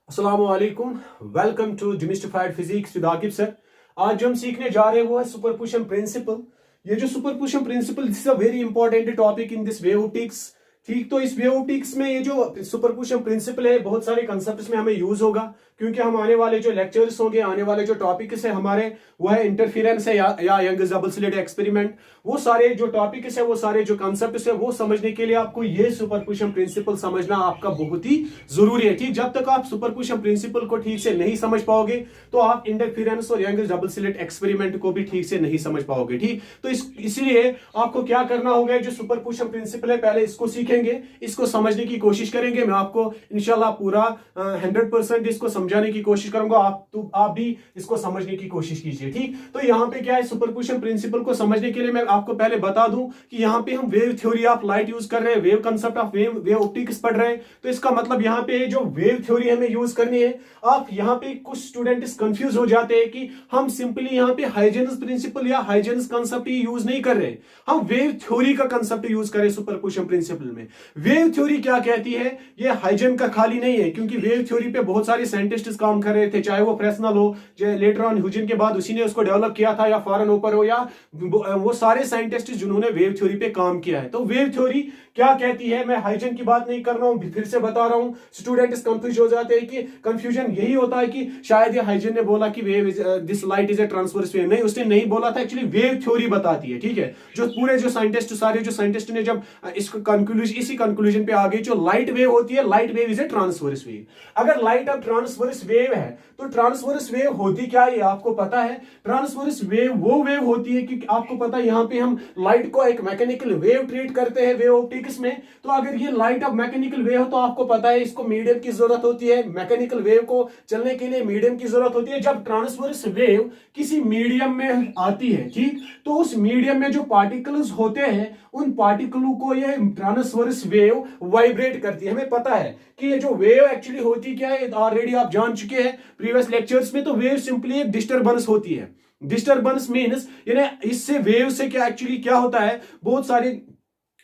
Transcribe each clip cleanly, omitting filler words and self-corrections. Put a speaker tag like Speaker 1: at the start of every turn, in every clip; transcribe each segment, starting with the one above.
Speaker 1: अस्सलामुअलैकुम। Welcome to demystified physics with Aqib sir. आज जो हम सीखने जा रहे हैं वो है सुपरपोजिशन प्रिंसिपल। ये जो superposition principle this is a very important topic in this wave optics. ठीक, तो इस वेवोटिक्स में ये जो सुपरपोजिशन प्रिंसिपल है बहुत सारे कंसेप्ट्स में हमें यूज होगा, क्योंकि हम आने वाले जो लेक्चर्स होंगे, आने वाले जो टॉपिक्स है हमारे, वो है इंटरफेरेंस है या यंगस डबल स्लिट एक्सपेरिमेंट। वो सारे जो टॉपिक्स है, वो सारे जो कंसेप्ट्स है, वो समझने के लिए आपको ये सुपरपोजिशन प्रिंसिपल समझना आपका बहुत ही जरूरी है। ठीक, जब तक आप सुपरपोजिशन प्रिंसिपल को ठीक से नहीं समझ पाओगे तो आप इंटरफेरेंस और यंगस डबल स्लिट एक्सपेरिमेंट को भी ठीक से नहीं समझ पाओगे। ठीक, तो इसलिए आपको क्या करना होगा, जो सुपरपोजिशन प्रिंसिपल है पहले इसको सीखेंगे, इसको समझने की कोशिश करेंगे। मैं आपको इंशाल्लाह पूरा 100% इसको समझाने की कोशिश करूंगा। आप भी इसको समझने की कोशिश कीजिए। ठीक, तो यहाँ पे क्या है, सुपरपोजिशन प्रिंसिपल को समझने के लिए मैं आपको पहले बता दूं कि यहाँ पे हम wave theory of light use कर रहे हैं, wave concept of wave optics पढ़ रहे हैं। तो इसका मतलब यहाँ पे जो वेव थ्योरी हमें यूज करनी है, आप यहाँ पे कुछ स्टूडेंट्स कंफ्यूज हो जाते हैं कि हम सिंपली यहाँ पे हाइजेंस प्रिंसिपल या हाइजेंस कंसेप्ट ही यूज नहीं कर रहे, हम वेव थ्योरी का कंसेप्ट यूज करें सुपरपोजिशन प्रिंसिपल में। वेव थ्योरी क्या कहती है, ये हाइजेन का खाली नहीं है, क्योंकि वेव थ्योरी पे बहुत सारे साइंटिस्ट काम कर रहे थे, चाहे वो फ्रेस्नेल हो, लेटर ऑन ह्यूजेन के बाद उसी ने उसको डेवलप किया था, या फॉरेन ओपर हो, या वो सारे साइंटिस्ट जिन्होंने वेव थ्योरी पे काम किया है। तो वेव थ्योरी क्या कहती है, मैं हाइजेन की बात नहीं कर रहा हूं, फिर से बता रहा हूं। स्टूडेंट्स कंफ्यूज हो जाते हैं कि कंफ्यूजन यही होता है कि शायद ये हाइजेन ने बोला कि wave this light is a transverse wave. नहीं, उसने नहीं बोला था, एक्चुअली वेव थ्योरी बताती है। ठीक है, जो पूरे जो साइंटिस्ट सारे जो साइंटिस्ट ने जब इसको इसी कंक्लूजन पे आ गए, जो लाइट वेव होती है, light wave is a transverse wave. अगर लाइट अब ट्रांसवर्स वेव है तो ट्रांसवर्स वेव होती क्या है, आपको पता है? ट्रांसवर्स वेव वो वेव होती है कि आपको पता है, यहाँ पे हम लाइट को एक मैकेनिकल वेव ट्रीट करते हैं वेव ऑप्टिक्स में। तो अगर ये लाइट अब मैकेनिकल वेव हो तो आपको पता है इसको मीडियम की जरूरत होती है, मैकेनिकल वेव को चलने के लिए मीडियम की जरूरत होती है। जब ट्रांसवर्स वेव किसी मीडियम में आती है, ठीक, तो उस मीडियम में जो पार्टिकल्स होते हैं, उन पार्टिकलों को ये ट्रांसवर्स वेव वाइब्रेट करती है। हमें पता है कि ये जो वेव एक्चुअली होती क्या है, ऑलरेडी आप जान चुके हैं प्रीवियस लेक्चर्स में। तो वेव सिंपली एक डिस्टरबेंस होती है। डिस्टरबेंस मीन्स यानी इससे वेव से क्या एक्चुअली क्या होता है, बहुत सारे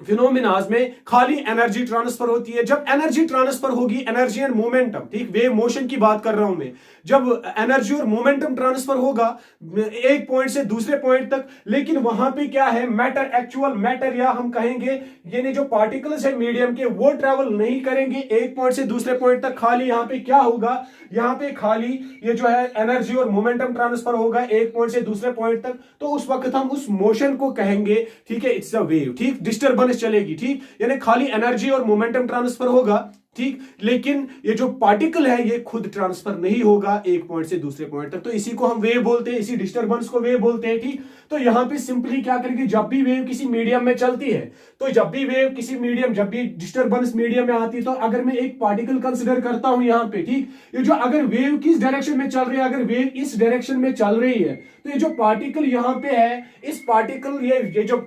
Speaker 1: फिनोमिनाज में खाली एनर्जी ट्रांसफर होती है। जब एनर्जी ट्रांसफर होगी, एनर्जी एंड मोमेंटम, ठीक, वेव मोशन की बात कर रहा हूं मैं, जब एनर्जी और मोमेंटम ट्रांसफर होगा एक पॉइंट से दूसरे पॉइंट तक, लेकिन वहां पे क्या है, मैटर, एक्चुअल मैटर, या हम कहेंगे यानी जो पार्टिकल्स है मीडियम के, वो ट्रेवल नहीं करेंगे एक पॉइंट से दूसरे पॉइंट तक। खाली यहाँ पे क्या होगा, यहाँ पे खाली ये जो है एनर्जी और मोमेंटम ट्रांसफर होगा एक पॉइंट से दूसरे पॉइंट तक। तो उस वक्त हम उस मोशन को कहेंगे, ठीक है, इट्स अ वेव। ठीक, डिस्टर्बेंस चलेगी। ठीक, यानी खाली एनर्जी और मोमेंटम ट्रांसफर होगा, ठीक, लेकिन ये जो पार्टिकल है ये खुद ट्रांसफर नहीं होगा एक पॉइंट से दूसरे पॉइंट तक। तो इसी को हम वेव बोलते हैं, इसी डिस्टरबेंस को वेव बोलते हैं। ठीक, तो यहां पे सिंपली क्या करेंगे, जब भी वेव किसी मीडियम में चलती है, तो जब भी वेव किसी मीडियम, जब भी डिस्टरबेंस मीडियम में आती है, तो अगर मैं एक पार्टिकल कंसिडर करता हूं यहां पे, ठीक, ये जो अगर वेव किस डायरेक्शन में चल रही है, अगर वेव इस डायरेक्शन में चल रही है, तो ये जो पार्टिकल यहां पे है, इस पार्टिकल ये जो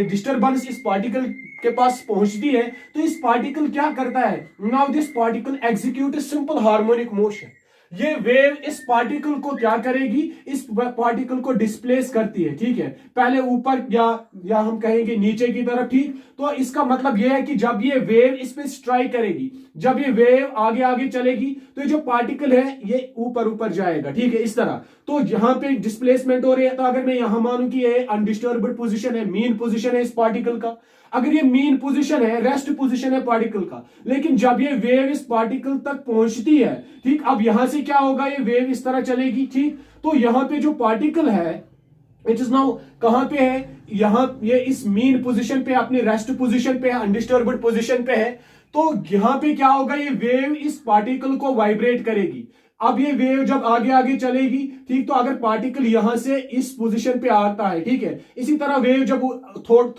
Speaker 1: डिस्टरबेंस इस पार्टिकल के पास पहुंचती है, तो इस पार्टिकल क्या करता है, now this particle execute simple harmonic motion. ये वेव इस पार्टिकल को क्या करेगी, इस पार्टिकल को डिस्प्लेस करती है। ठीक है, पहले ऊपर या हम कहेंगे नीचे की तरफ। ठीक, तो इसका मतलब यह है कि जब ये वेव इस पे स्ट्राइक करेगी, जब ये वेव आगे आगे चलेगी, तो ये जो पार्टिकल है ये ऊपर ऊपर जाएगा। ठीक है, इस तरह। तो यहां पे डिस्प्लेसमेंट हो रही है, तो अगर मैं यहां मानूं कि ये अनडिस्टर्ब्ड पोजीशन है, मीन पोजीशन है इस पार्टिकल का, अगर ये मीन पोजीशन है, रेस्ट पोजीशन है पार्टिकल का, लेकिन जब ये वेव इस पार्टिकल तक पहुंचती है, ठीक, अब यहां से क्या होगा, ये वेव इस तरह चलेगी। ठीक, तो यहां पे जो पार्टिकल है, इट इज नाउ कहां पे है, यहां ये इस मीन पोजीशन पे, अपनी रेस्ट पोजीशन पे है, अनडिस्टर्ब्ड पोजीशन पे है। तो यहां पे क्या होगा, ये वेव इस पार्टिकल को वाइब्रेट करेगी। अब ये वेव जब आगे आगे चलेगी, ठीक, तो अगर पार्टिकल यहां से इस पोजीशन पे आता है, ठीक है, इसी तरह वेव जब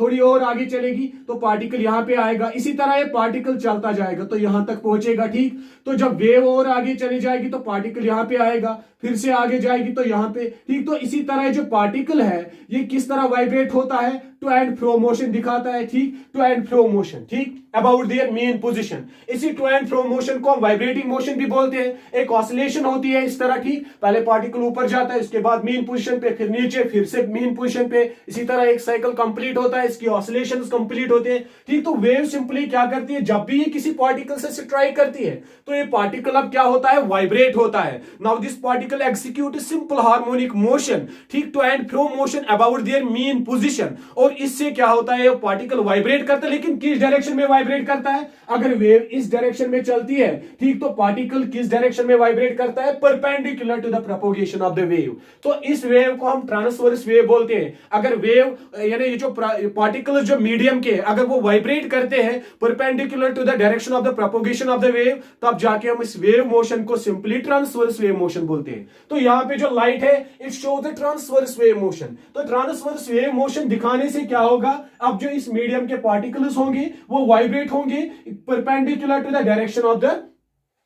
Speaker 1: थोड़ी और आगे चलेगी तो पार्टिकल यहां पे आएगा, इसी तरह ये पार्टिकल चलता जाएगा तो यहां तक पहुंचेगा। ठीक, तो जब वेव और आगे चली जाएगी तो पार्टिकल यहां पे आएगा, फिर से आगे जाएगी तो यहां पे। ठीक, तो इसी तरह जो पार्टिकल है ये किस तरह वाइब्रेट होता है, टू एंड फ्रो मोशन दिखाता है। ठीक, टू एंड फ्रो मोशन, ठीक, अबाउट देयर मेन पोजीशन। इसी टू एंड फ्रो मोशन को हम वाइब्रेटिंग मोशन भी बोलते हैं, एक ऑसिलेशन प्रोपोगेशन होती है इस तरह, ठीक, पहले पार्टिकल ऊपर जाता है, इसके बाद मीन पोजीशन पे, फिर नीचे, फिर से मीन पोजीशन पे, इसी तरह एक साइकिल कंप्लीट होता है, इसकी ऑसिलेशंस कंप्लीट होते हैं, ठीक। तो वेव सिंपली क्या करती है, जब भी ये किसी पार्टिकल से स्ट्राइक करती है तो ये पार्टिकल अब क्या होता है, वाइब्रेट होता है। Now this particle execute simple harmonic motion, ठीक, to and fro motion about their mean position, और इससे क्या होता है, पार्टिकल वाइब्रेट करता है, लेकिन किस डायरेक्शन में वाइब्रेट करता है, अगर वेव इस डायरेक्शन में चलती है, ठीक, तो पार्टिकल किस डायरेक्शन में वाइब्रेट करता है, perpendicular to the propagation of the wave. तो इस वेव को हम ट्रांसवर्स वेव बोलते हैं। अगर वेव यानी ये जो पार्टिकल जो मीडियम के अगर वो वाइब्रेट करते हैं perpendicular to the direction of the propagation of the wave, तब जाके हम इस वेव मोशन को सिंपली ट्रांसवर्स वेव मोशन बोलते हैं। तो यहां पे जो लाइट है it show the transverse wave motion. तो ट्रांसवर्स वेव मोशन दिखाने से क्या होगा, अब जो इस मीडियम के पार्टिकल्स होंगे वो वाइब्रेट होंगे perpendicular to the direction of the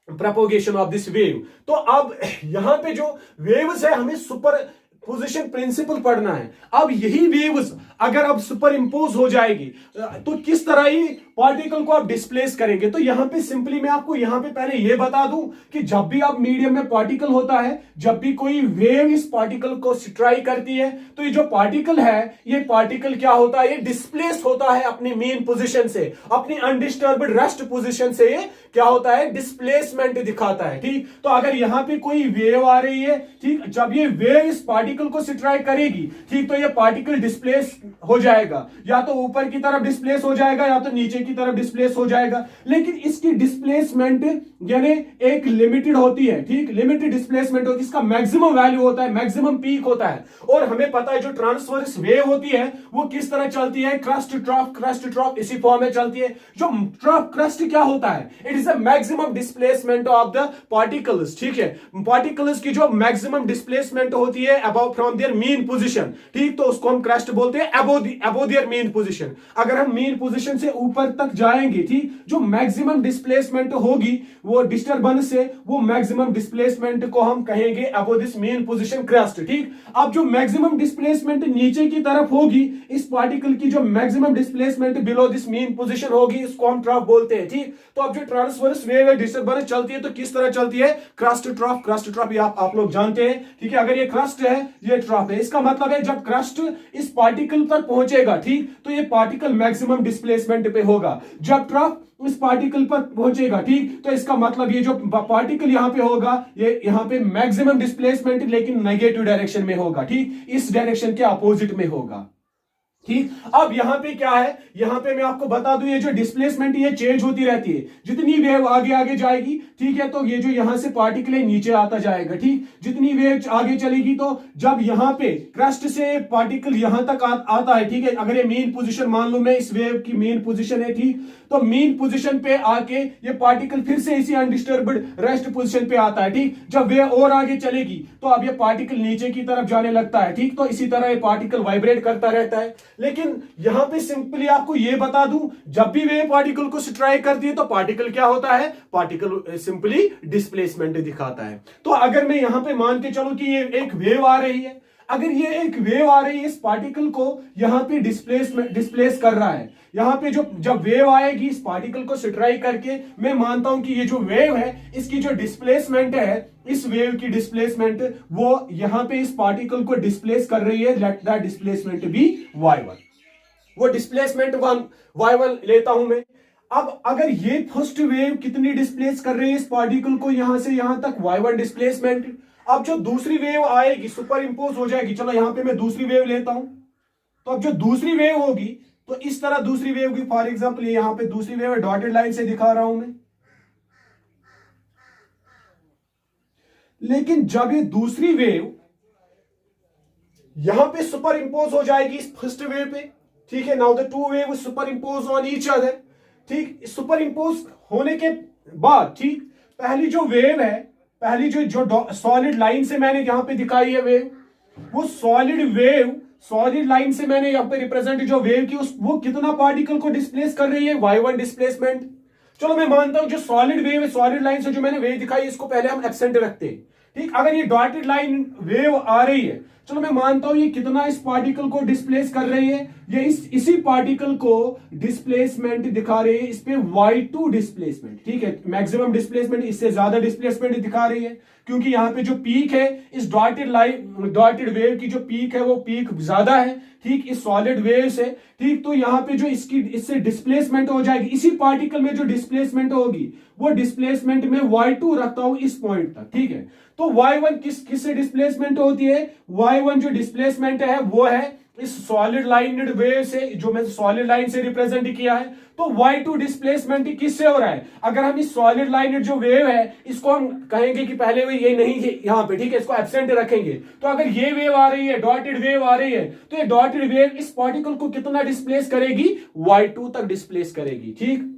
Speaker 1: propagation of this wave. तो अब यहां पे जो वेव्स है हमें सुपर पोजीशन प्रिंसिपल पढ़ना है। अब यही वेव्स अगर अब सुपर इंपोज हो जाएगी तो किस तरह ही पार्टिकल को आप डिस्प्लेस करेंगे। तो यहां पे सिंपली मैं आपको यहां पे पहले यह बता दूं कि जब भी आप मीडियम में पार्टिकल होता है, जब भी कोई वेव इस पार्टिकल को स्ट्राइक करती है, तो ये जो पार्टिकल है ये पार्टिकल क्या होता है, ये डिस्प्लेस होता है अपनी मेन पोजीशन से, अपनी अनडिस्टर्ब्ड रेस्ट पोजीशन से ये क्या होता है, डिस्प्लेसमेंट दिखाता है, ठीक। तो अगर यहां पे कोई वेव आ रही है, ठीक, जब ये वेव इस पार्टिकल को स्ट्राइक करेगी, ठीक, तो ये पार्टिकल डिस्प्लेस हो जाएगा, या तो ऊपर की तरफ डिस्प्लेस हो जाएगा या तो नीचे की तरफ डिस्प्लेस हो जाएगा। लेकिन इसकी डिस्प्लेसमेंट यानी एक लिमिटेड होती है, ठीक, लिमिटेड डिस्प्लेसमेंट होती है, इसका मैक्सिमम वैल्यू होता है, मैक्सिमम पीक होता है। और हमें पता है जो ट्रांसवर्स वेव होती है वो किस तरह चलती है, क्रस्ट ट्रफ इसी फॉर्म में चलती है। जो ट्रफ क्रस्ट क्या होता है, it is a maximum displacement of the particles, ठीक है, पार्टिकल्स की जो मैक्सिमम डिस्प्लेसमेंट होती है above from there mean position, ठीक, तो उसको हम क्रस्ट बोलते हैं अबव देयर मीन पोजीशन। अगर हम मीन पोजीशन से ऊपर तक जाएंगे, ठीक, जो मैक्सिमम डिस्प्लेसमेंट होगी वो डिस्टर्बेंस से, वो मैक्सिमम डिस्प्लेसमेंट को हम कहेंगे above this mean position crust, ठीक। अब जो मैक्सिमम डिस्प्लेसमेंट नीचे की तरफ होगी इस पार्टिकल की, जो maximum displacement below this mean position होगी, इसको हम ट्रफ बोलते हैं, ठीक। तो अब जो ट्रांसवर्स वेव है डिस्टर्बेंस चलती है तो किस तरह चलती है, क्रस्ट ट्रफ, ये आप लोग जानते हैं, ठीक है। अगर ये क्रस्ट है ये ट्रफ है, इसका मतलब है जब क्रस्ट इस पार्टिकल तक पहुंचेगा, ठीक, तो ये पार्टिकल मैक्सिमम डिस्प्लेसमेंट पे होगा। जब ट्रफ इस पार्टिकल पर पहुंचेगा, ठीक, तो इसका मतलब ये जो पार्टिकल यहां पे होगा ये यहां पे मैक्सिमम डिस्प्लेसमेंट लेकिन नेगेटिव डायरेक्शन में होगा, ठीक, इस डायरेक्शन के अपोजिट में होगा, ठीक। अब यहां पे क्या है, यहां पे मैं आपको बता दूं ये जो डिस्प्लेसमेंट ये चेंज होती रहती है, जितनी वेव आगे आगे जाएगी, ठीक है, तो ये जो यहां से पार्टिकल है नीचे आता जाएगा, ठीक। जितनी वेव आगे चलेगी तो जब यहां पे क्रस्ट से पार्टिकल यहां तक आता है, ठीक है, अगर ये मेन पोजीशन मान लो मैं इस वेव की मेन पोजीशन है, ठीक, तो मेन पोजीशन पे आके ये पार्टिकल फिर से इसी अनडिस्टर्ब्ड रेस्ट पोजीशन पे आता है, ठीक। जब वेव और आगे चलेगी तो अब ये पार्टिकल नीचे की तरफ जाने लगता है, ठीक। तो इसी तरह ये पार्टिकल वाइब्रेट करता रहता है। लेकिन यहां पे सिंपली आपको यह बता दूं, जब भी वेव पार्टिकल को स्ट्राइक करती है तो पार्टिकल क्या होता है, पार्टिकल सिंपली डिस्प्लेसमेंट दिखाता है। तो अगर मैं यहां पे मान के चलूं कि ये एक वेव आ रही है, अगर ये एक वेव आ रही है इस पार्टिकल को यहां पे डिस्प्लेस कर रहा है, यहां पे जो जब वेव आएगी इस पार्टिकल को स्ट्राइक करके, मैं मानता हूं कि ये जो वेव है इसकी जो डिस्प्लेसमेंट है, इस वेव की डिस्प्लेसमेंट वो यहां पे इस पार्टिकल को डिस्प्लेस कर रही है, let that displacement B y1, वो डिस्प्लेसमेंट y1 लेता हूं मैं। अब अगर ये फर्स्ट वेव कितनी डिस्प्लेस कर रही है इस पार्टिकल को यहां से यहां तक, y1 डिस्प्लेसमेंट। अब जो दूसरी वेव आएगी सुपर इंपोज हो जाएगी, चलो यहां पे मैं दूसरी वेव लेता हूं, तो अब जो दूसरी वेव होगी तो इस तरह दूसरी वेव की, फॉर एग्जांपल यहां पे दूसरी वेव डॉटेड लाइन से दिखा रहा हूं मैं। लेकिन जब ये दूसरी वेव यहां पे सुपर इंपोज हो जाएगी इस फर्स्ट वेव पे, ठीक है, now the two wave super impose on each other, ठीक। सुपर इंपोज होने के बाद, ठीक, पहली जो वेव है, पहली जो सॉलिड लाइन से मैंने यहां पे दिखाई है वेव, वो सॉलिड लाइन से मैंने यहां पे रिप्रेजेंट जो वेव की वो कितना पार्टिकल को डिस्प्लेस कर रही है, y1 डिस्प्लेसमेंट। चलो मैं मानता हूं जो सॉलिड वेव है, सॉलिड लाइन से जो मैंने वेव दिखाई इसको पहले हम एब्सेंट रखते हैं, ठीक, अगर ये डॉटेड लाइन वेव आ रही है, चलो मैं मानता हूं ये कितना इस पार्टिकल को डिस्प्लेस कर रही है, ये इसी पार्टिकल को डिस्प्लेसमेंट दिखा रही है, इस पे y2 डिस्प्लेसमेंट, ठीक है, मैक्सिमम डिस्प्लेसमेंट, इससे ज्यादा डिस्प्लेसमेंट दिखा रही है, क्योंकि यहां पे जो पीक है इस डॉटेड वेव की जो पीक है वो पीक ज्यादा है, ठीक, इस सॉलिड वेव से, ठीक, तो यहां पे जो इससे डिस्प्लेसमेंट हो जाएगी, इसी पार्टिकल में जो डिस्प्लेसमेंट होगी वो डिस्प्लेसमेंट में y2 रखता हूं इस पॉइंट तक, ठीक है। तो y1 किससे डिस्प्लेसमेंट होती है, y1 जो डिस्प्लेसमेंट है वो है इस सॉलिड लाइनेड वेव से, जो मैं सॉलिड लाइन से रिप्रेजेंट किया है, तो y2 डिस्प्लेसमेंट किससे हो रहा है, अगर हम इस सॉलिड लाइनेड जो वेव है इसको हम कहेंगे कि पहले वे ये नहीं है यहां पे, ठीक है, इसको एब्सेंट रखेंगे, तो अगर ये वेव आ रही है, डॉटेड वेव आ रही है, तो ये डॉटेड वेव इस पार्टिकल को कितना डिस्प्लेस करेगी, y2 तक डिस्प्लेस करेगी, ठीक।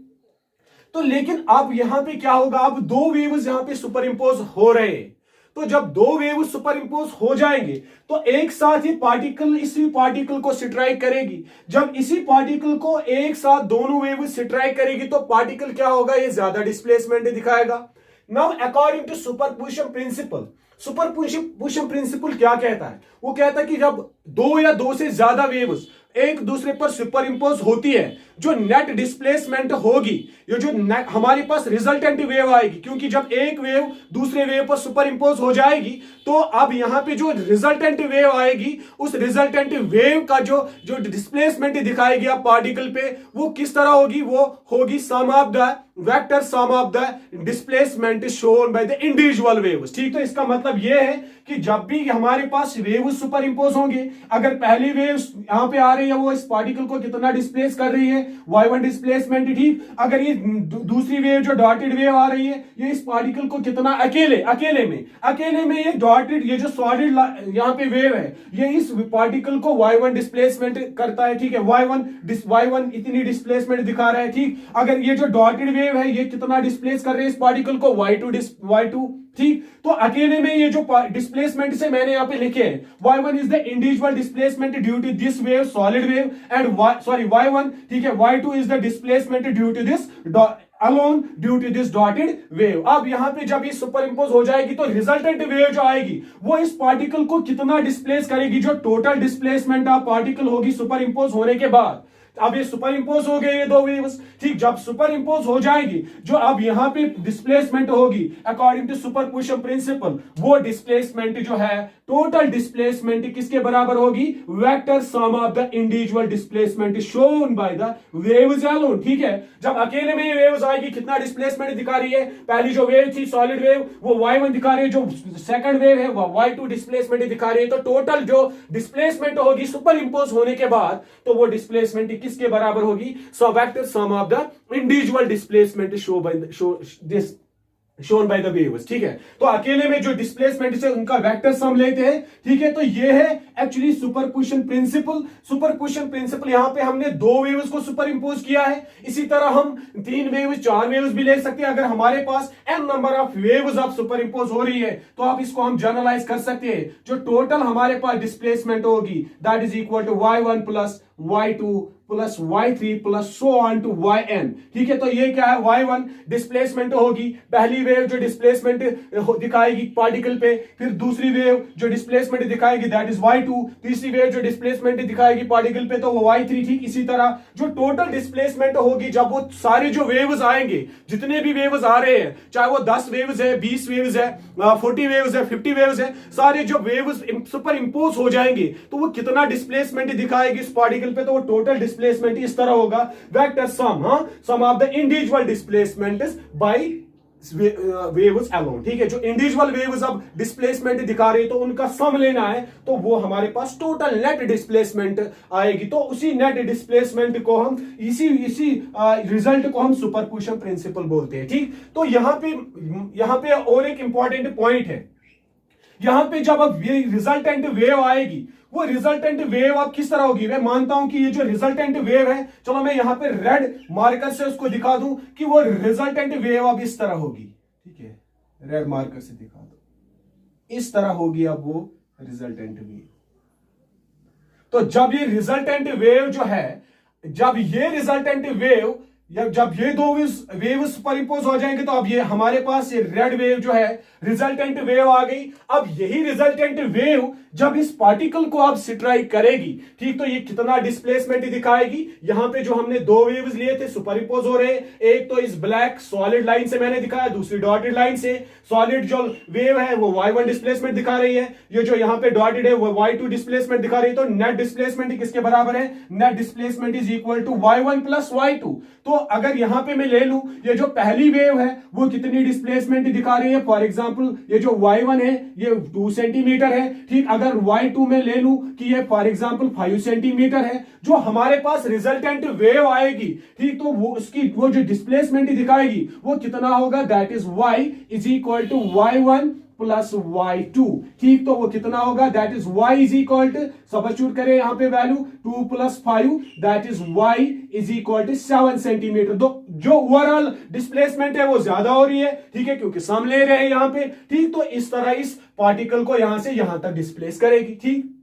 Speaker 1: तो लेकिन अब यहां पे क्या होगा, अब दो वेव्स यहां पे सुपर इंपोज हो रहे हैं, तो जब दो वेव सुपर इंपोज हो जाएंगे तो एक साथ ही पार्टिकल इसी पार्टिकल को स्ट्राइक करेगी, जब इसी पार्टिकल को एक साथ दोनों वेव स्ट्राइक करेगी तो पार्टिकल क्या होगा, ये ज्यादा डिस्प्लेसमेंट दिखाएगा। Now according to superposition principle, superposition principle क्या कहता है, वो कहता है कि जब दो या दो से ज्यादा वेव्स एक दूसरे पर सुपर इंपोज होती है, जो नेट डिस्प्लेसमेंट होगी, ये जो हमारे पास रिजल्टेंट वेव आएगी, क्योंकि जब एक वेव दूसरे वेव पर सुपर इंपोज हो जाएगी तो अब यहां पे जो रिजल्टेंट वेव आएगी, उस रिजल्टेंट वेव का जो डिस्प्लेसमेंट दिखाएगी आप पार्टिकल पे, वो किस तरह होगी, वो होगी sum of the vector sum of the displacement shown by the individual waves, ठीक। तो इसका मतलब यह है कि जब भी हमारे पास वेव सुपर इंपोज होंगे, अगर पहली वेव यहां पे आ रही है वो इस पार्टिकल को कितना डिस्प्लेस कर रही है, y1 डिस्प्लेसमेंट, ठीक। अगर ये दूसरी वेव जो डॉटेड वेव आ रही है, ये इस पार्टिकल को कितना अकेले में ये डॉटेड, ये जो सॉलिड यहां पे वेव है, ये इस पार्टिकल को y1 डिस्प्लेसमेंट करता है, ठीक है, y1 इतनी डिस्प्लेसमेंट दिखा रहा है, ठीक। अगर ये जो डॉटेड वेव है ये कितना डिस्प्लेस कर रहे हैं इस पार्टिकल को, y2, ठीक। तो अकेले में ये जो डिस्प्लेसमेंट से मैंने यहां पे लिखे हैं, y1 is the individual displacement due to this wave, solid wave, and y1, ठीक है, y2 is the displacement due to this alone due to this dotted wave. अब यहां पे जब ये सुपर इंपोज हो जाएगी तो रिजल्टेंट वेव जो आएगी वो इस पार्टिकल को कितना डिस्प्लेस करेगी, जो टोटल डिस्प्लेसमेंट ऑफ पार्टिकल होगी सुपर इंपोज होने के बाद। अब ये सुपर इंपोज हो गए ये दो वेव्स, ठीक, जब सुपर इंपोज हो जाएगी, जो अब यहां पे डिस्प्लेसमेंट होगी अकॉर्डिंग टू सुपरपोजिशन प्रिंसिपल, वो डिस्प्लेसमेंट जो है टोटल डिस्प्लेसमेंट किसके बराबर होगी, vector sum of the individual displacement shown by the waves alone, ठीक है। जब अकेले में ये वेव्स आएगी कितना डिस्प्लेसमेंट दिखा रही है, पहली जो वेव थी सॉलिड वेव वो y1 दिखा रही है, जो सेकंड वेव है वो y2 डिस्प्लेसमेंट दिखा रही है, तो टोटल जो डिस्प्लेसमेंट होगी सुपर इंपोज होने के बाद, तो वो डिस्प्लेसमेंट किसके बराबर होगी, so vector sum of the individual displacement shown by the waves, ठीक है। तो अकेले में जो डिस्प्लेसमेंट से उनका वेक्टर सम लेते हैं, ठीक है। तो ये है एक्चुअली सुपरपोजिशन प्रिंसिपल यहां पे हमने दो वेव्स को सुपर इंपोज किया है, इसी तरह हम तीन वेव्स, चार वेव्स भी ले सकते हैं। अगर हमारे पास n नंबर ऑफ वेव्स अब सुपर इंपोज हो रही है तो आप इसको हम जनरलाइज कर सकते हैं, जो टोटल हमारे पास डिस्प्लेसमेंट होगी that is equal to y1 plus y2 plus y3 plus so on to yn, ठीक है। तो ये क्या है, y1 डिस्प्लेसमेंट होगी, पहली वेव जो डिस्प्लेसमेंट दिखाएगी पार्टिकल पे, फिर दूसरी वेव जो डिस्प्लेसमेंट दिखाएगी दैट इज y2, तीसरी वेव जो डिस्प्लेसमेंट दिखाएगी पार्टिकल पे तो वो y3, ठीक। इसी तरह जो टोटल डिस्प्लेसमेंट होगी जब वो सारे जो वेव्स आएंगे, जितने भी वेव्स आ रहे हैं, चाहे वो 10 वेव्स है, 20 वेव्स है, 40 वेव्स है, 50 वेव्स है, सारे जो वेव्स सुपर इंपोज हो जाएंगे तो वो कितना डिस्प्लेसमेंट दिखाएगी इस पार्टिकल पे, तो वो टोटल डिस्प्लेसमेंट इस तरह होगा vector sum of the individual displacement bye waves alone, ठीक है। जो इंडिविजुअल वेव्स अब डिस्प्लेसमेंट दिखा रहे तो उनका सम लेना है, तो वो हमारे पास टोटल नेट डिस्प्लेसमेंट आएगी, तो उसी नेट डिस्प्लेसमेंट को हम इसी रिजल्ट को हम सुपरपोजिशन प्रिंसिपल बोलते हैं, ठीक। तो यहां पे और एक इंपॉर्टेंट पॉइंट है, यहां पे जब अब ये रिजल्टेंट वेव आएगी, वो रिजल्टेंट वेव अब किस तरह होगी, मैं मानता हूं कि ये जो रिजल्टेंट वेव है, चलो मैं यहां पे रेड मार्कर से उसको दिखा दूं कि वो रिजल्टेंट वेव अब इस तरह होगी, ठीक है, रेड मार्कर से दिखा दो, इस तरह होगी अब वो रिजल्टेंट वेव। तो जब ये रिजल्टेंट वेव जो है, जब ये रिजल्टेंट वेव या जब ये दो वेव सुपर इंपोज हो जाएंगे तो अब ये हमारे पास ये रेड वेव जो है रिजल्टेंट वेव आ गई। अब यही रिजल्टेंट वेव जब इस पार्टिकल को अब स्ट्राइक करेगी, ठीक, तो ये कितना डिस्प्लेसमेंट दिखाएगी। यहां पे जो हमने दो वेव्स लिए थे सुपर इंपोज हो रहे हैं, एक तो इस ब्लैक सॉलिड लाइन से मैंने दिखाया, दूसरी डॉटेड लाइन से। सॉलिड जो वेव है वो y1 डिस्प्लेसमेंट दिखा रही है, ये जो यहां पे डॉटेड है वो y2 डिस्प्लेसमेंट दिखा रही है। तो नेट डिस्प्लेसमेंट किसके बराबर है? Net displacement is equal to y1 plus y2। तो अगर यहां पे मैं ले लूं ये जो पहली वेव है वो कितनी डिस्प्लेसमेंट दिखा रही है, फॉर एग्जांपल ये जो y1 है ये 2 सेंटीमीटर है, ठीक। अगर y2 में ले लूं कि ये फॉर एग्जांपल 5 सेंटीमीटर है, जो हमारे पास रिजल्टेंट वेव आएगी, ठीक, तो वो उसकी वो जो डिस्प्लेसमेंट दिखाएगी वो कितना होगा? That is y is equal to y1 plus y2, ठीक। तो वो कितना होगा? That is y is equal to, substitute करें यहां पे value 2 plus 5, that is y is equal to 7 centimetre. तो जो ओवरऑल डिस्प्लेसमेंट है वो ज्यादा हो रही है, ठीक है, क्योंकि सम ले रहे हैं यहां पे, ठीक। तो इस तरह इस पार्टिकल को यहां से यहां तक डिस्प्लेस करेगी, ठीक।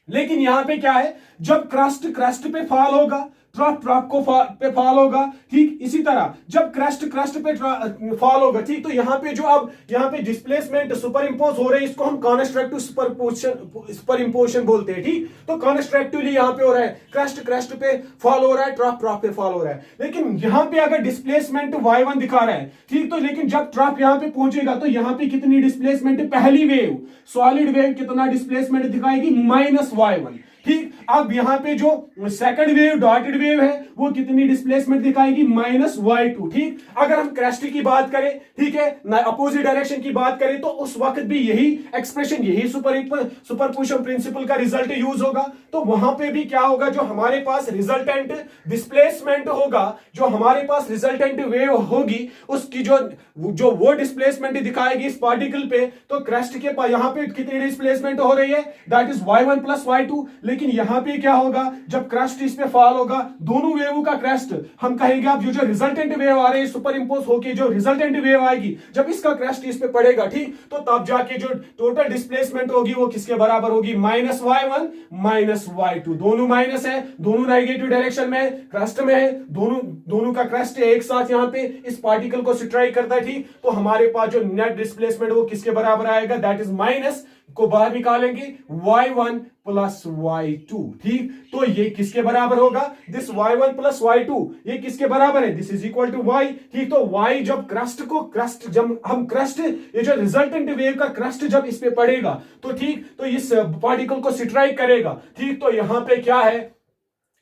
Speaker 1: लेकिन यहां पे क्या है, जब क्रस्ट पे फॉल होगा, ट्रफ को पे फॉल होगा, ठीक। इसी तरह जब क्रस्ट पे फॉल होगा, ठीक, तो यहां पे जो अब यहां पे डिस्प्लेसमेंट सुपर इंपोज हो रहे हैं, इसको हम कॉन्स्ट्रक्टिव सुपर इंपोजिशन बोलते हैं, ठीक। तो कॉन्स्ट्रक्टिवली यहां पे हो रहा है, क्रस्ट पे फॉल हो रहा है, ट्रफ पे फॉल हो रहा है। लेकिन यहां पे अगर डिस्प्लेसमेंट y1 दिखा रहा है, ठीक, तो लेकिन जब ट्रफ यहां पे पहुंचेगा तो यहां पे कितनी डिस्प्लेसमेंट? पहली वेव सॉलिड वेव कितना डिस्प्लेसमेंट दिखाएगी? -y1, ठीक। अब यहां पे जो सेकंड वेव डॉटेड वेव है वो कितनी डिस्प्लेसमेंट दिखाएगी? -y2, ठीक। अगर हम क्रेस्ट की बात करें, ठीक है, अपोजिट डायरेक्शन की बात करें, तो उस वक्त भी यही एक्सप्रेशन, यही सुपरपोजिशन प्रिंसिपल का रिजल्ट यूज होगा। तो वहां पे भी क्या होगा, जो हमारे पास रिजल्टेंट डिस्प्लेसमेंट होगा, जो हमारे पास रिजल्टेंट वेव होगी, उसकी जो वो डिस्प्लेसमेंट दिखाएगी इस पार्टिकल पे। तो क्रेस्ट के यहां पे कितनी डिस्प्लेसमेंट हो रही है? That is y1 plus y2। लेकिन यहां पे क्या होगा, जब क्रस्ट इस पे फॉल होगा, दोनों वेव का क्रस्ट हम कहेंगे, अब जो रिजल्टेंट वेव आ रहे हैं सुपर इंपोज होके जो रिजल्टेंट वेव आएगी, जब इसका क्रस्ट इस पे पड़ेगा, ठीक, तो तब जाके जो टोटल डिस्प्लेसमेंट होगी वो किसके बराबर होगी? -y1 -y2। दोनों माइनस है, दोनों नेगेटिव डायरेक्शन में क्रस्ट में है, दोनों का क्रस्ट एक साथ यहां पे इस पार्टिकल को स्ट्राइक करता है, ठीक। तो हमारे पास जो नेट डिस्प्लेसमेंट वो किसके बराबर आएगा? दैट इज माइनस को बाहर निकालेंगे y1 प्लस y2, ठीक। तो ये किसके बराबर होगा? दिस y1 प्लस y2 ये किसके बराबर है? This is equal to y, ठीक। तो y जब जब हम क्रस्ट ये जो रिजल्टेंट वेव का क्रस्ट जब इस पे पड़ेगा, तो ठीक, तो इस पार्टिकल को स्ट्राइक करेगा, ठीक। तो यहां पे क्या है,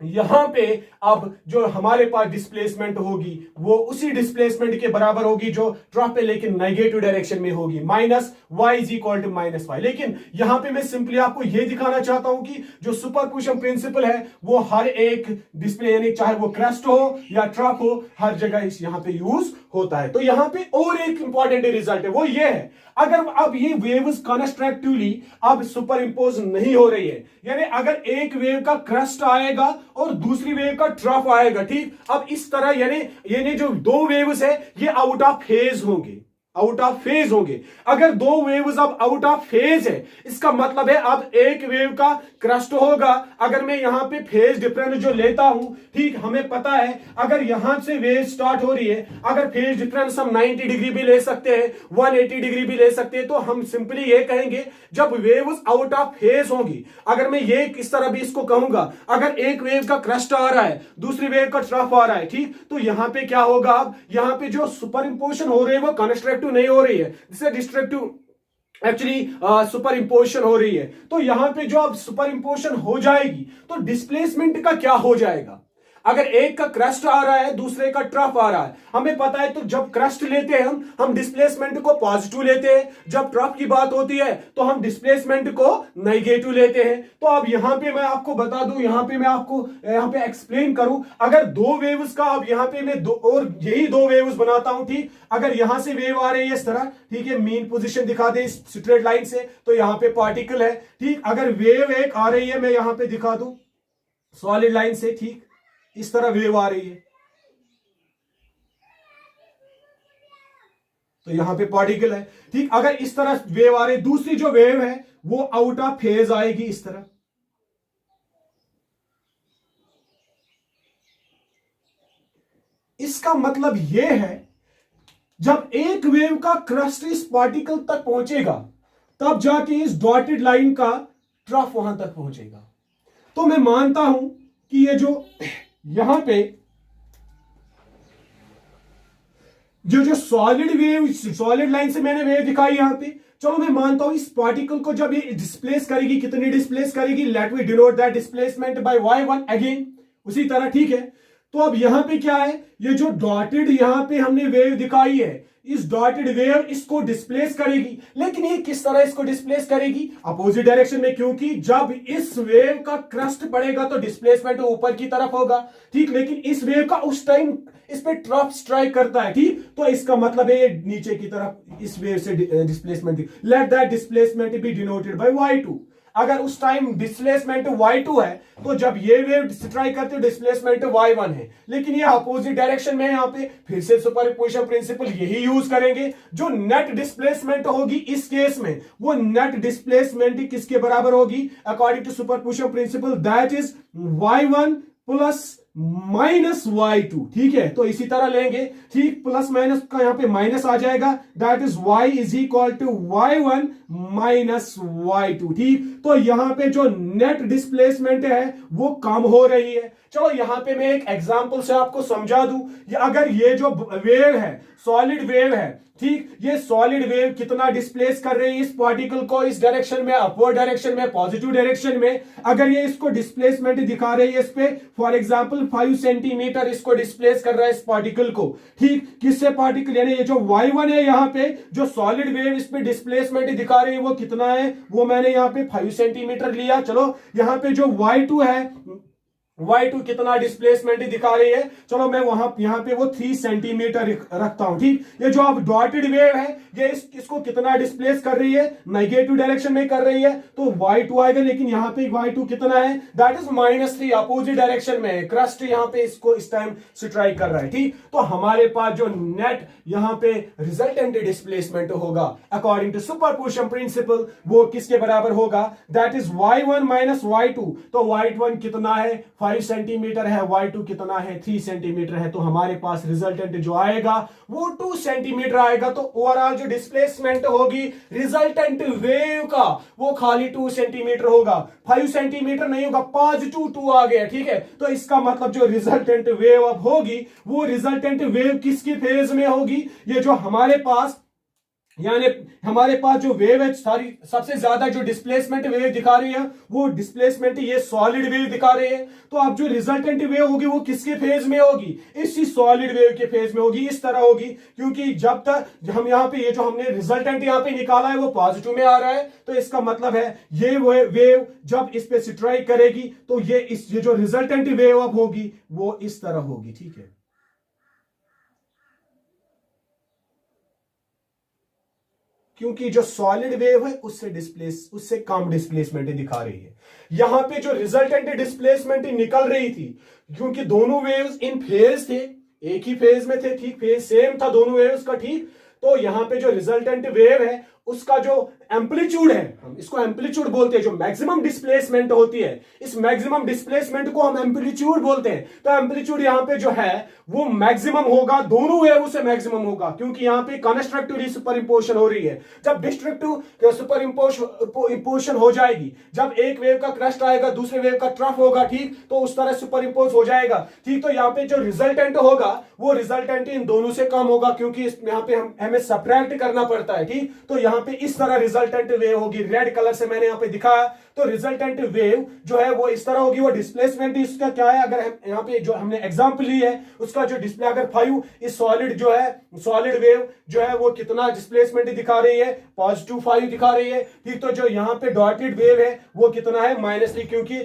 Speaker 1: यहां पे अब जो हमारे पास डिस्प्लेसमेंट होगी वो उसी डिस्प्लेसमेंट के बराबर होगी जो ट्रफ पे, लेकिन नेगेटिव डायरेक्शन में होगी, -y is equal to -y। लेकिन यहां पे मैं सिंपली आपको यह दिखाना चाहता हूं कि जो सुपरपोजिशन प्रिंसिपल है वो हर एक डिस्प्ले, यानी चाहे वो क्रस्ट हो या ट्रफ हो, हर जगह इस यहां पे यूज होता है। तो यहां पे और एक इंपॉर्टेंट रिजल्ट है, वो ये है, अगर अब ये वेव्स कॉन्स्ट्रक्टिवली अब सुपर इंपोज नहीं हो रही है, यानी अगर एक वेव का क्रस्ट आएगा और दूसरी वेव का ट्रफ आएगा, ठीक। अब इस तरह यानी जो दो वेव्स है ये आउट ऑफ फेज होंगे, आउट ऑफ फेज होंगे। अगर दो वेव्स अब आउट ऑफ फेज है, इसका मतलब है अब एक वेव का क्रस्ट होगा। अगर मैं यहां पे फेज डिफरेंस जो लेता हूं, ठीक, हमें पता है अगर यहां से वेव स्टार्ट हो रही है, अगर फेज डिफरेंस हम 90 डिग्री भी ले सकते हैं, 180 डिग्री भी ले सकते हैं, तो हम सिंपली ये कहेंगे जब वेव्स आउट ऑफ फेज होंगी, अगर मैं ये इस तरह भी इसको कहूंगा, अगर एक वेव का क्रस्ट आ रहा है, दूसरी वेव का ट्रफ आ रहा है, ठीक, तो यहां पे क्या होगा, अब यहां पे जो सुपर इंपोजिशन हो रही है वो कॉन्स्ट्रक्टिव नहीं हो रही है, जिससे डिस्ट्रक्टिव एक्चुअली सुपर इंपोजिशन हो रही है। तो यहां पे जो अब सुपर इंपोजिशन हो जाएगी तो डिस्प्लेसमेंट का क्या हो जाएगा? अगर एक का क्रस्ट आ रहा है, दूसरे का ट्रफ आ रहा है, हमें पता है, तो जब क्रस्ट लेते हैं हम डिस्प्लेसमेंट को पॉजिटिव लेते हैं, जब ट्रफ की बात होती है तो हम डिस्प्लेसमेंट को नेगेटिव लेते हैं। तो अब यहां पे मैं आपको बता दूं, यहां पे मैं आपको यहां पे एक्सप्लेन करूं, अगर दो वेव्स का, अब यहां पे मैं दो और यही दो वेव्स बनाता हूं, ठीक। अगर यहां से वेव आ रही है इस तरह, ठीक है, मीन पोजीशन दिखा दे स्ट्रेट लाइन से, तो यहां पे पार्टिकल है, ठीक। अगर वेव एक आ रही है, मैं यहां पे दिखा दूं सॉलिड लाइन से, ठीक, इस तरह वेव आ रही है, तो यहां पे पार्टिकल है, ठीक। अगर इस तरह वेव आ रही है, दूसरी जो वेव है वो आउट ऑफ फेज आएगी इस तरह, इसका मतलब यह है जब एक वेव का क्रस्ट इस पार्टिकल तक पहुंचेगा तब जाके इस डॉटेड लाइन का ट्रफ वहां तक पहुंचेगा। तो मैं मानता हूं कि ये जो यहां पे जो सॉलिड लाइन से मैंने वेव दिखाई यहां पे, चलो मैं मानता हूं इस पार्टिकल को जब ये डिस्प्लेस करेगी, कितनी डिस्प्लेस करेगी, let we denote that displacement by y1 again उसी तरह, ठीक है। तो अब यहां पे क्या है, ये जो डॉटेड यहां पे हमने वेव दिखाई है, इस डॉटेड वेव इसको डिस्प्लेस करेगी, लेकिन ये किस तरह इसको डिस्प्लेस करेगी, अपोजिट डायरेक्शन में, क्योंकि जब इस वेव का क्रस्ट पड़ेगा तो डिस्प्लेसमेंट ऊपर की तरफ होगा, ठीक। लेकिन इस वेव का उस टाइम इस पे ट्रफ स्ट्राइक करता है, ठीक। तो इसका मतलब है ये नीचे की तरफ इस वेव से displacement, let that displacement B denoted by y2। अगर उस टाइम डिस्प्लेसमेंट y2 है तो जब ये वेव स्ट्राइक करते हो डिस्प्लेसमेंट y1 है, लेकिन ये अपोजिट डायरेक्शन में, यहां पे फिर से सुपरपोजिशन प्रिंसिपल यही यूज करेंगे। जो नेट डिस्प्लेसमेंट होगी इस केस में, वो नेट डिस्प्लेसमेंट किसके बराबर होगी according to superposition principle, that is y1 plus minus y2, ठीक है। तो इसी तरह लेंगे, ठीक, प्लस माइनस का यहां पे माइनस आ जाएगा, that is y is equal to y1 minus y2, ठीक। तो यहां पे जो नेट डिस्प्लेसमेंट है वो कम हो रही है। चलो यहां पे मैं एक एग्जांपल से आपको समझा दूं, अगर ये जो वेव है सॉलिड वेव है, ठीक, ये सॉलिड वेव कितना डिस्प्लेस कर रही है इस पार्टिकल को, इस डायरेक्शन में, अपवर्ड डायरेक्शन में, पॉजिटिव डायरेक्शन में। अगर ये इसको डिस्प्लेसमेंट दिखा रही है इस पे, फॉर एग्जांपल 5 सेंटीमीटर इसको डिस्प्लेस कर रहा है इस पार्टिकल को, ठीक। किससे पार्टिकल, यानी ये जो y1 है यहां पे जो सॉलिड वेव इस पे डिस्प्लेसमेंट दिखा रही है वो कितना है, वो मैंने यहां पे 5 सेंटीमीटर लिया। चलो यहां पे जो y2 है, y2 कितना डिस्प्लेसमेंट दिखा रही है, चलो मैं यहां पे वो 3 सेंटीमीटर रखता हूं, ठीक। ये जो अब डॉटेड वेव है ये इसको कितना डिस्प्लेस कर रही है, नेगेटिव डायरेक्शन में कर रही है, तो y2 आएगा, लेकिन यहां पे y2 कितना है, दैट इज -3, अपोजिट डायरेक्शन में क्रस्ट यहां पे इसको इस टाइम स्ट्राइक कर रहा है, ठीक। तो हमारे पास जो नेट यहां पे रिजल्टेंट डिस्प्लेसमेंट होगा अकॉर्डिंग टू सुपरपोजिशन प्रिंसिपल वो किसके बराबर होगा, that is y1 minus y2। तो y1 कितना है, 5 सेंटीमीटर है, y2 कितना है, 3 सेंटीमीटर है। तो हमारे पास रिजल्टेंट जो आएगा वो 2 सेंटीमीटर आएगा। तो ओवरऑल जो डिस्प्लेसमेंट होगी रिजल्टेंट वेव का वो खाली 2 सेंटीमीटर होगा, 5 सेंटीमीटर नहीं होगा, 5 2 2 आ गया, ठीक है। तो इसका मतलब जो रिजल्टेंट वेव अब होगी वो रिजल्टेंट वेव किसकी फेज में होगी, ये जो हमारे पास, यानी हमारे पास जो वेव है सारी सबसे ज्यादा जो डिस्प्लेसमेंट वेव दिखा रही है वो डिस्प्लेसमेंट ये सॉलिड वेव दिखा रही है। तो अब जो रिजल्टेंट वेव होगी वो किसके फेज में होगी, इसी सॉलिड वेव के फेज में होगी, इस तरह होगी, क्योंकि जब तक हम यहाँ पे ये जो हमने रिजल्टेंट यहाँ पे निकाला है वो पॉजिटिव में आ रहा है, तो इसका मतलब है ये वेव जब इस पे स्ट्राइक करेगी तो ये जो रिजल्टेंट वेव अब होगी वो इस तरह होगी, ठीक है। क्योंकि जो सॉलिड वेव है उससे कम डिस्प्लेसमेंट दिखा रही है। यहां पे जो रिजल्टेंट डिस्प्लेसमेंट निकल रही थी, क्योंकि दोनों वेव्स इन फेज थे, एक ही फेज में थे, ठीक, फेज सेम था दोनों वेव्स का, ठीक। तो यहां पे जो रिजल्टेंट वेव है उसका जो एम्पलीट्यूड है, हम इसको एम्पलीट्यूड बोलते हैं, जो मैक्सिमम डिस्प्लेसमेंट होती है इस मैक्सिमम डिस्प्लेसमेंट को हम एम्पलीट्यूड बोलते हैं। तो एम्पलीट्यूड यहां पे जो है वो मैक्सिमम होगा, दोनों वेव से मैक्सिमम होगा, क्योंकि यहां पे कंस्ट्रक्टिव सुपरइम्पोजिशन हो रही है। जब डिस्ट्रक्टिव सुपरइम्पोजिशन हो जाएगी, जब एक वेव का क्रस्ट आएगा दूसरे वेव का ट्रफ होगा, ठीक, तो उस तरह सुपरइम्पोज हो जाएगा, ठीक। तो यहां पे जो रिजल्टेंट होगा वो रिजल्टेंट इन दोनों से कम होगा, क्योंकि यहां पे हमें सब्ट्रैक्ट करना पड़ता है, ठीक। तो यहां पे इस तरह रिजल्टेंट वेव होगी, रेड कलर से मैंने यहां पे दिखाया। तो रिजल्टेंट वेव जो है वो इस तरह होगी, वो डिस्प्लेसमेंट इसका क्या है, अगर यहां पे जो हमने एग्जांपल ली है उसका जो डिस्प्ले, अगर 5 इस सॉलिड जो है सॉलिड वेव जो है वो कितना डिस्प्लेसमेंट दिखा रही है, +5 दिखा रही है, ठीक। तो जो यहां पे डॉटेड वेव है वो कितना है, -3, क्योंकि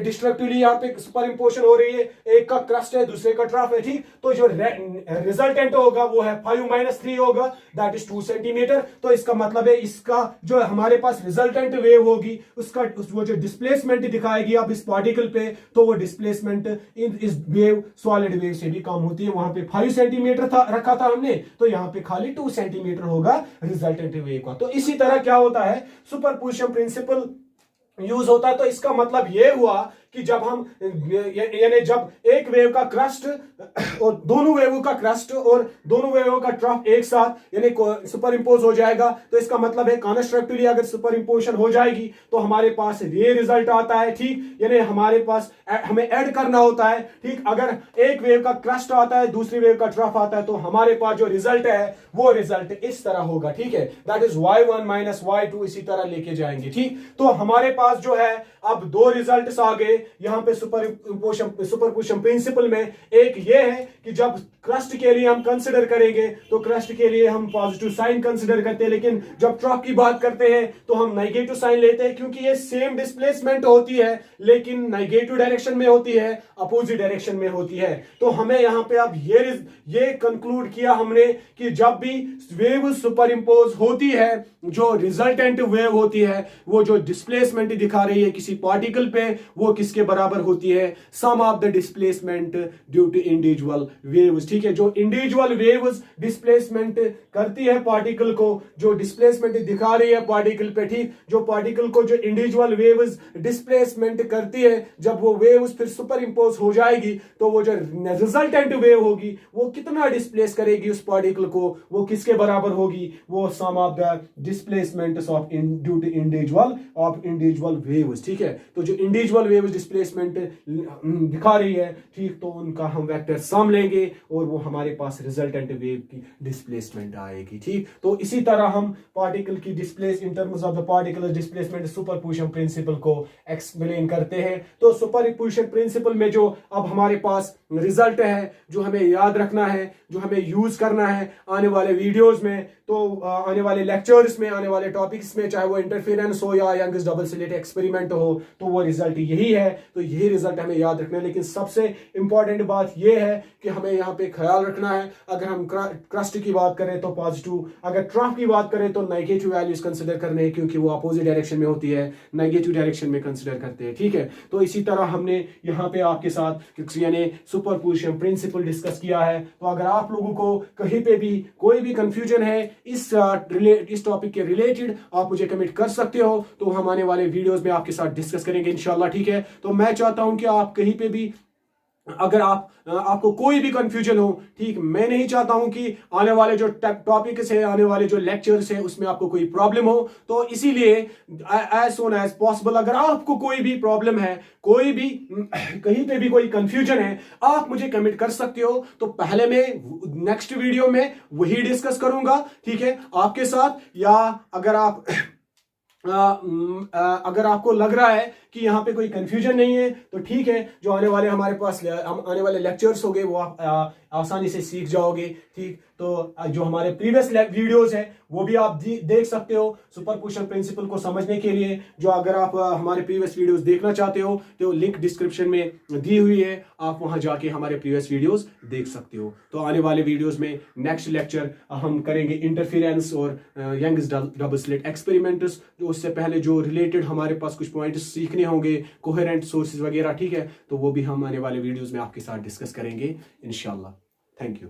Speaker 1: डिस्ट्रक्टिवली यहां पे सुपरइम्पोजिशन हो रही है, एक का क्रस्ट है दूसरे का ट्रफ है, ठीक। तो जो रिजल्टेंट होगा वो है 5 - 3 होगा, दैट इज 2 सेंटीमीटर। तो इसका मतलब है इसका जो हमारे पास रिजल्टेंट वेव होगी वो जो डिस्प्लेसमेंट दिखाएगी अब इस पार्टिकल पे, तो वो डिस्प्लेसमेंट इस वेव सॉलिड वेव से भी कम होती है। वहां पे 5 सेंटीमीटर रखा था हमने, तो यहां पे खाली 2 सेंटीमीटर होगा रिजल्टेंट वेव का। तो इसी तरह क्या होता है, सुपरपोजिशन प्रिंसिपल यूज होता है। तो इसका मतलब यह हुआ कि जब हम यानी जब एक वेव का क्रस्ट और दोनों वेवों का क्रस्ट और दोनों वेवों का ट्रफ एक साथ यानी सुपर इंपोज हो जाएगा, तो इसका मतलब है कॉन्स्ट्रक्टिवली अगर सुपर इंपोजिशन हो जाएगी तो हमारे पास ये रिजल्ट आता है। ठीक, यानी हमारे पास हमें ऐड करना होता है। ठीक, अगर एक वेव का क्रस्ट आता है दूसरी वेव का ट्रफ आता है तो हमारे पास जो रिजल्ट है वो रिजल्ट इस तरह होगा। ठीक है, that is y1 minus y2, इसी तरह लेके जाएंगे। ठीक, तो हमारे पास जो है अब दो रिजल्ट्स आ गए यहां पे सुपरपोजिशन प्रिंसिपल में। एक ये है कि जब क्रस्ट के लिए हम कंसिडर करेंगे तो क्रस्ट के लिए हम पॉजिटिव साइन कंसिडर करते हैं, लेकिन जब ट्रफ की बात करते हैं तो हम नेगेटिव साइन लेते हैं, क्योंकि ये सेम डिस्प्लेसमेंट होती है लेकिन नेगेटिव डायरेक्शन में होती है, अपोजिट डायरेक्शन में होती है। तो हमें यहां पे अब ये कंक्लूड किया हमने कि जब भी वेव सुपर इंपोज होती है, जो रिजल्टेंट वेव होती है वो जो डिस्प्लेसमेंट दिखा रही है किसी पार्टिकल पे, वो किसके बराबर होती है, sum of the displacement due to individual waves. ठीक है, जो इंडिविजुअल वेव्स डिस्प्लेसमेंट करती है पार्टिकल को, जो डिस्प्लेसमेंट दिखा रही है पार्टिकल पे, ठीक, जो पार्टिकल को जो इंडिविजुअल वेव्स डिस्प्लेसमेंट करती है, जब वो वेव्स फिर सुपर इंपोज हो जाएगी तो वो जो रिजल्टेंट वेव होगी वो कितना डिस्प्लेस करेगी उस पार्टिकल को, वो किसके बराबर होगी, वो sum of the displacements of due to individual waves. ठीक है, तो जो इंडिविजुअल वेव्स डिस्प्लेसमेंट दिखा रही है, ठीक, तो उनका हम वेक्टर सम लेंगे और वो हमारे पास रिजल्टेंट वेव की डिस्प्लेसमेंट आएगी। ठीक, तो इसी तरह हम पार्टिकल की displace in terms of the particular displacement superposition principle को एक्सप्लेन करते हैं। तो सुपरपोजिशन प्रिंसिपल में जो अब हमारे पास रिजल्ट है जो हमें याद रखना है, जो हमें यूज करना है आने वाले वीडियोस में, तो आने वाले लेक्चर्स में, आने वाले टॉपिक्स में, चाहे वो इंटरफेरेंस हो या यंगस डबल स्लिट एक्सपेरिमेंट हो, तो वो रिजल्ट यही है। तो यही रिजल्ट हमें याद रखना है। लेकिन सबसे इंपॉर्टेंट बात यह है कि हमें यहाँ पे ख्याल रखना है, अगर हम क्रस्ट की बात करें तो पॉजिटिव, अगर ट्रफ की बात करें तो नेगेटिव वैल्यूज कंसिडर करने हैं, क्योंकि वो अपोजिट डायरेक्शन में होती है, नेगेटिव डायरेक्शन में कंसिडर करते हैं। ठीक है, तो इसी तरह हमने यहाँ पे आपके साथ यानी सुपरपोजिशन प्रिंसिपल डिस्कस किया है। तो अगर आप लोगों को कहीं पे भी कोई भी कंफ्यूजन है इस टॉपिक के रिलेटेड, आप मुझे कमेंट कर सकते हो, तो हम आने वाले वीडियोस में आपके साथ डिस्कस करेंगे इंशाल्लाह। ठीक है, तो मैं चाहता हूं कि आप कहीं पे भी अगर आपको कोई भी कंफ्यूजन हो, ठीक, मैं नहीं चाहता हूं कि आने वाले जो टॉपिक्स है, आने वाले जो लेक्चर्स है उसमें आपको कोई प्रॉब्लम हो, तो इसीलिए एज सोन एज पॉसिबल अगर आपको कोई भी प्रॉब्लम है, कोई भी कहीं पे भी कोई कंफ्यूजन है, आप मुझे कमेंट कर सकते हो। तो पहले मैं नेक्स्ट वीडियो में वही डिस्कस करूंगा, ठीक है, आपके साथ। या अगर आपको लग रहा है कि यहाँ पे कोई कंफ्यूजन नहीं है तो ठीक है, जो आने वाले हमारे पास आने वाले लेक्चर्स होंगे वो आप आसानी से सीख जाओगे। ठीक, तो जो हमारे प्रीवियस वीडियोस हैं वो भी आप देख सकते हो सुपरपोजिशन प्रिंसिपल को समझने के लिए। जो अगर आप हमारे प्रीवियस वीडियोस देखना चाहते हो तो लिंक डिस्क्रिप्शन में दी हुई है, आप वहां जाके हमारे प्रीवियस वीडियोस देख सकते हो। तो आने वाले वीडियोस में नेक्स्ट लेक्चर हम करेंगे इंटरफेरेंस और यंग्स डबल स्लिट एक्सपेरिमेंट्स। जो उससे पहले जो रिलेटेड हमारे पास कुछ पॉइंट्स सीखने होंगे, कोहेरेंट सोर्सेज वगैरह, ठीक है, तो वो भी हम आने वाले वीडियोस में आपके साथ डिस्कस करेंगे इंशाल्लाह। Thank you.